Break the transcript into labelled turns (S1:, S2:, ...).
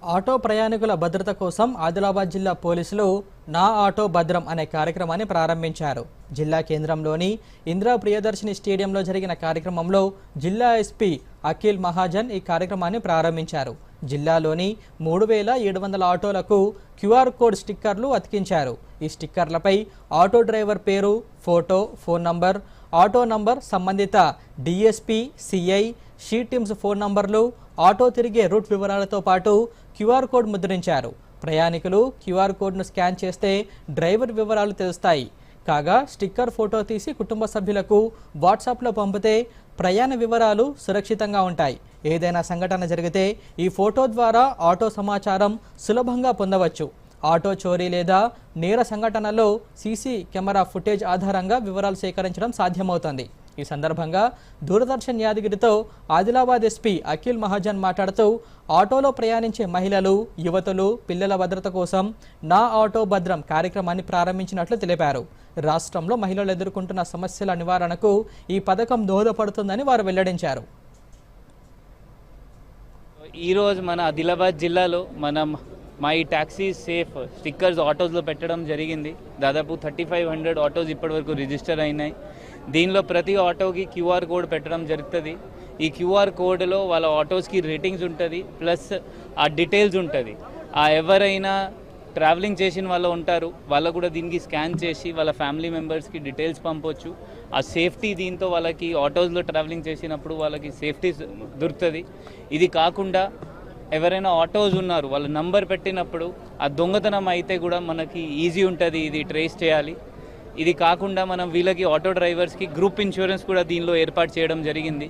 S1: Auto ప్రయాణికుల భద్రత కోసం ఆదిలాబాద్ జిల్లా పోలీసులు నా ఆటో భద్రం అనే కార్యక్రమాన్ని ప్రారంభించారు. జిల్లా కేంద్రంలోని ఇందిరా ప్రియదర్శిని స్టేడియంలో జరిగిన కార్యక్రమంలో జిల్లా ఎస్పీ అఖిల్ మహాజన్ ఈ కార్యక్రమాన్ని ప్రారంభించారు. జిల్లాలోని 3700 ఆటోలకు క్యూఆర్ కోడ్ స్టిక్కర్లు అతికించారు. ఈ స్టిక్కర్లపై ఆటో డ్రైవర్ పేరు, photo, phone number, auto number, సంబంధిత DSP, CI, she teams phone నంబర్లు, ఆటో తిరిగే రూట్ వివరాలతో పాటు క్యూఆర్ కోడ్ ముద్రించారు. ప్రయాణికులు క్యూఆర్ కోడ్ను స్కాన్ చేస్తే డ్రైవర్ వివరాలు తెలుస్తాయి. కాగా స్టిక్కర్ ఫోటో తీసి కుటుంబ సభ్యులకు వాట్సాప్లో పంపితే ప్రయాణ వివరాలు సురక్షితంగా ఉంటాయి. ఏదైనా సంఘటన జరిగితే ఈ ఫోటో ద్వారా ఆటో సమాచారం సులభంగా పొందవచ్చు. ఆటో చోరీ లేదా నేర సంఘటనలో సీసీ కెమెరా ఫుటేజ్ ఆధారంగా వివరాలు సేకరించడం సాధ్యమవుతుంది. ఈ సందర్భంగా దూరదర్శన్ యాదగిరితో ఆదిలాబాద్ ఎస్పీ అఖిల్ మహాజన్ మాట్లాడుతూ ఆటోలో ప్రయాణించే మహిళలు, యువతులు, పిల్లల భద్రత కోసం నా ఆటో భద్రం కార్యక్రమాన్ని ప్రారంభించినట్లు తెలిపారు. రాష్ట్రంలో మహిళలు ఎదుర్కొంటున్న సమస్యల నివారణకు ఈ పథకం దోహదపడుతుందని వారు వెల్లడించారు.
S2: ఈరోజు మన ఆదిలాబాద్ జిల్లాలో మనం మై టాక్సీ సేఫ్ స్టిక్కర్స్ ఆటోస్లో పెట్టడం జరిగింది. దాదాపు 3500 ఆటోస్ ఇప్పటివరకు రిజిస్టర్ అయినాయి. దీనిలో ప్రతి ఆటోకి క్యూఆర్ కోడ్ పెట్టడం జరుగుతుంది. ఈ క్యూఆర్ కోడ్లో వాళ్ళ ఆటోస్కి రేటింగ్స్ ఉంటుంది, ప్లస్ ఆ డీటెయిల్స్ ఉంటుంది. ఎవరైనా ట్రావెలింగ్ చేసిన వాళ్ళు ఉంటారు, వాళ్ళు కూడా దీనికి స్కాన్ చేసి వాళ్ళ ఫ్యామిలీ మెంబర్స్కి డీటెయిల్స్ పంపొచ్చు. ఆ సేఫ్టీ దీంతో వాళ్ళకి ఆటోస్లో ట్రావెలింగ్ చేసినప్పుడు వాళ్ళకి సేఫ్టీ దొరుకుతుంది. ఇది కాకుండా ఎవరైనా ఆటోస్ ఉన్నారు వాళ్ళ నంబర్ పెట్టినప్పుడు ఆ దొంగతనం అయితే కూడా మనకి ఈజీ ఉంటుంది ఇది ట్రేస్ చేయాలి. ఇది కాకుండా మనం వీళ్ళకి ఆటో డ్రైవర్స్కి గ్రూప్ ఇన్సూరెన్స్ కూడా దీనిలో ఏర్పాటు చేయడం జరిగింది.